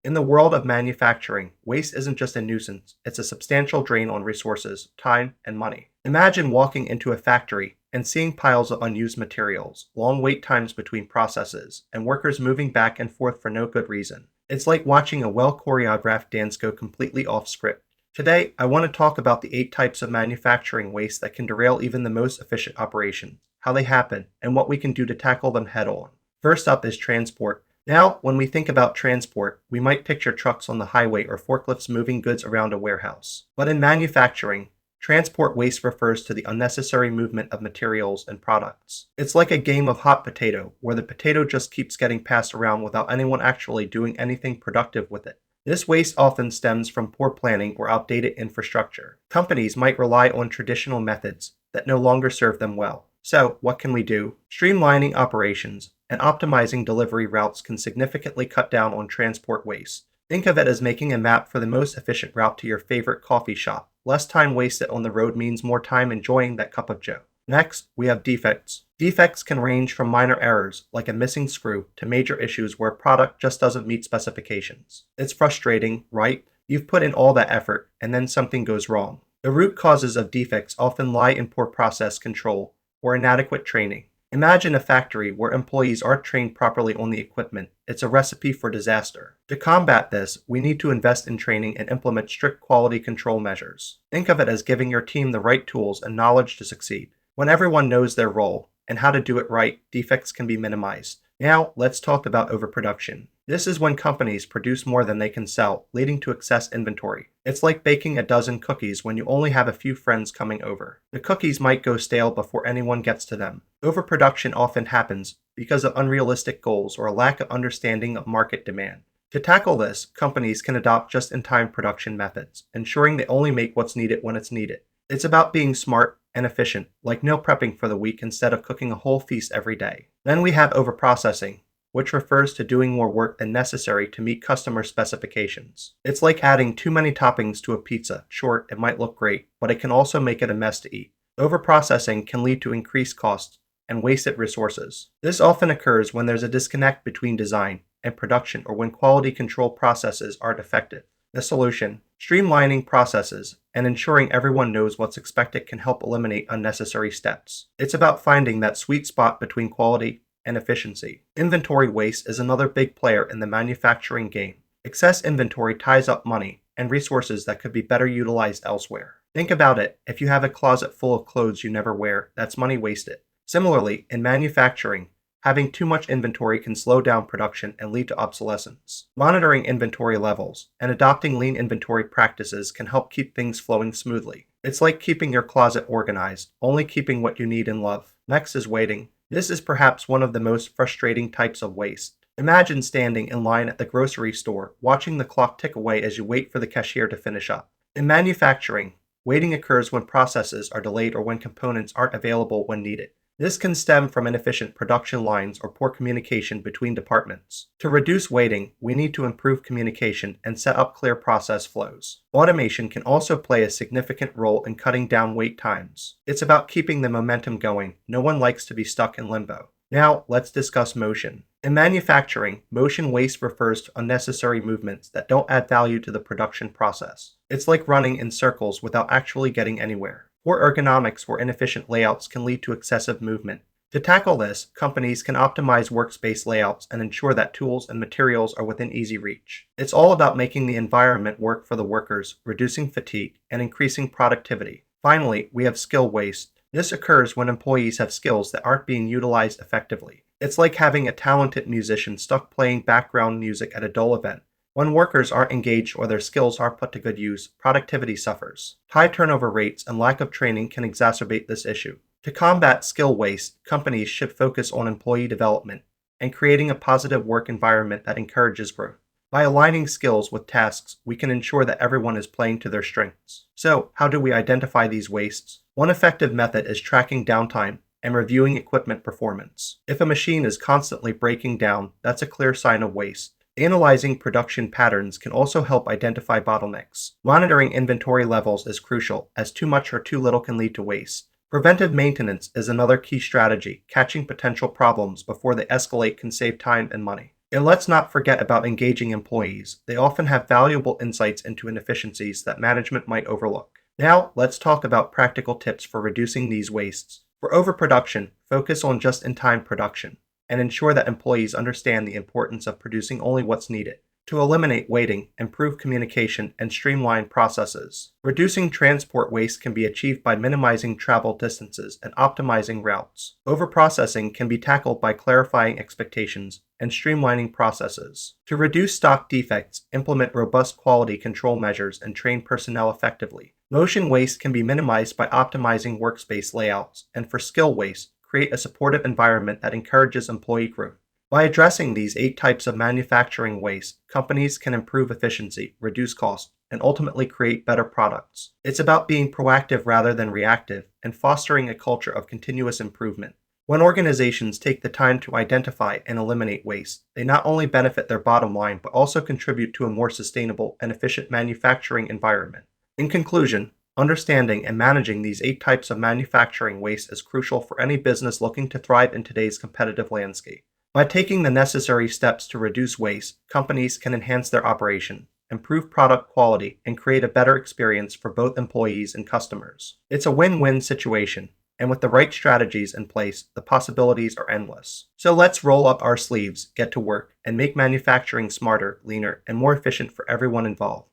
In the world of manufacturing, waste isn't just a nuisance, it's a substantial drain on resources, time, and money. Imagine walking into a factory and seeing piles of unused materials, long wait times between processes, and workers moving back and forth for no good reason. It's like watching a well choreographed dance go completely off script. Today, I want to talk about the 8 types of manufacturing waste that can derail even the most efficient operations, how they happen, and what we can do to tackle them head on. First up is transport. Now, when we think about transport, we might picture trucks on the highway or forklifts moving goods around a warehouse. But in manufacturing, transport waste refers to the unnecessary movement of materials and products. It's like a game of hot potato, where the potato just keeps getting passed around without anyone actually doing anything productive with it. This waste often stems from poor planning or outdated infrastructure. Companies might rely on traditional methods that no longer serve them well. So, what can we do? Streamlining operations and optimizing delivery routes can significantly cut down on transport waste. Think of it as making a map for the most efficient route to your favorite coffee shop. Less time wasted on the road means more time enjoying that cup of joe. Next, we have defects. Defects can range from minor errors, like a missing screw, to major issues where a product just doesn't meet specifications. It's frustrating, right? You've put in all that effort, and then something goes wrong. The root causes of defects often lie in poor process control or inadequate training. Imagine a factory where employees aren't trained properly on the equipment. It's a recipe for disaster. To combat this, we need to invest in training and implement strict quality control measures. Think of it as giving your team the right tools and knowledge to succeed. When everyone knows their role and how to do it right, defects can be minimized. Now, let's talk about overproduction. This is when companies produce more than they can sell, leading to excess inventory. It's like baking a dozen cookies when you only have a few friends coming over. The cookies might go stale before anyone gets to them. Overproduction often happens because of unrealistic goals or a lack of understanding of market demand. To tackle this, companies can adopt just-in-time production methods, ensuring they only make what's needed when it's needed. It's about being smart and efficient, like meal prepping for the week instead of cooking a whole feast every day. Then we have overprocessing, which refers to doing more work than necessary to meet customer specifications. It's like adding too many toppings to a pizza. Sure, it might look great, but it can also make it a mess to eat. Overprocessing can lead to increased costs and wasted resources. This often occurs when there's a disconnect between design and production or when quality control processes are defective. The solution: streamlining processes and ensuring everyone knows what's expected can help eliminate unnecessary steps. It's about finding that sweet spot between quality and efficiency. Inventory waste is another big player in the manufacturing game. Excess inventory ties up money and resources that could be better utilized elsewhere. Think about it: if you have a closet full of clothes you never wear, that's money wasted. Similarly, in manufacturing, having too much inventory can slow down production and lead to obsolescence. Monitoring inventory levels and adopting lean inventory practices can help keep things flowing smoothly. It's like keeping your closet organized, only keeping what you need and love. Next is waiting. This is perhaps one of the most frustrating types of waste. Imagine standing in line at the grocery store, watching the clock tick away as you wait for the cashier to finish up. In manufacturing, waiting occurs when processes are delayed or when components aren't available when needed. This can stem from inefficient production lines or poor communication between departments. To reduce waiting, we need to improve communication and set up clear process flows. Automation can also play a significant role in cutting down wait times. It's about keeping the momentum going. No one likes to be stuck in limbo. Now, let's discuss motion. In manufacturing, motion waste refers to unnecessary movements that don't add value to the production process. It's like running in circles without actually getting anywhere. Poor ergonomics or inefficient layouts can lead to excessive movement. To tackle this, companies can optimize workspace layouts and ensure that tools and materials are within easy reach. It's all about making the environment work for the workers, reducing fatigue, and increasing productivity. Finally, we have skill waste. This occurs when employees have skills that aren't being utilized effectively. It's like having a talented musician stuck playing background music at a dull event. When workers aren't engaged or their skills aren't put to good use, productivity suffers. High turnover rates and lack of training can exacerbate this issue. To combat skill waste, companies should focus on employee development and creating a positive work environment that encourages growth. By aligning skills with tasks, we can ensure that everyone is playing to their strengths. So, how do we identify these wastes? One effective method is tracking downtime and reviewing equipment performance. If a machine is constantly breaking down, that's a clear sign of waste. Analyzing production patterns can also help identify bottlenecks. Monitoring inventory levels is crucial, as too much or too little can lead to waste. Preventive maintenance is another key strategy. Catching potential problems before they escalate can save time and money. And let's not forget about engaging employees. They often have valuable insights into inefficiencies that management might overlook. Now, let's talk about practical tips for reducing these wastes. For overproduction, focus on just-in-time production and ensure that employees understand the importance of producing only what's needed. To eliminate waiting, improve communication, and streamline processes. Reducing transport waste can be achieved by minimizing travel distances and optimizing routes. Overprocessing can be tackled by clarifying expectations and streamlining processes. To reduce stock defects, implement robust quality control measures and train personnel effectively. Motion waste can be minimized by optimizing workspace layouts, and for skill waste, create a supportive environment that encourages employee growth. By addressing these 8 types of manufacturing waste, companies can improve efficiency, reduce costs, and ultimately create better products. It's about being proactive rather than reactive and fostering a culture of continuous improvement. When organizations take the time to identify and eliminate waste, they not only benefit their bottom line but also contribute to a more sustainable and efficient manufacturing environment. In conclusion, understanding and managing these 8 types of manufacturing waste is crucial for any business looking to thrive in today's competitive landscape. By taking the necessary steps to reduce waste, companies can enhance their operation, improve product quality, and create a better experience for both employees and customers. It's a win-win situation, and with the right strategies in place, the possibilities are endless. So let's roll up our sleeves, get to work, and make manufacturing smarter, leaner, and more efficient for everyone involved.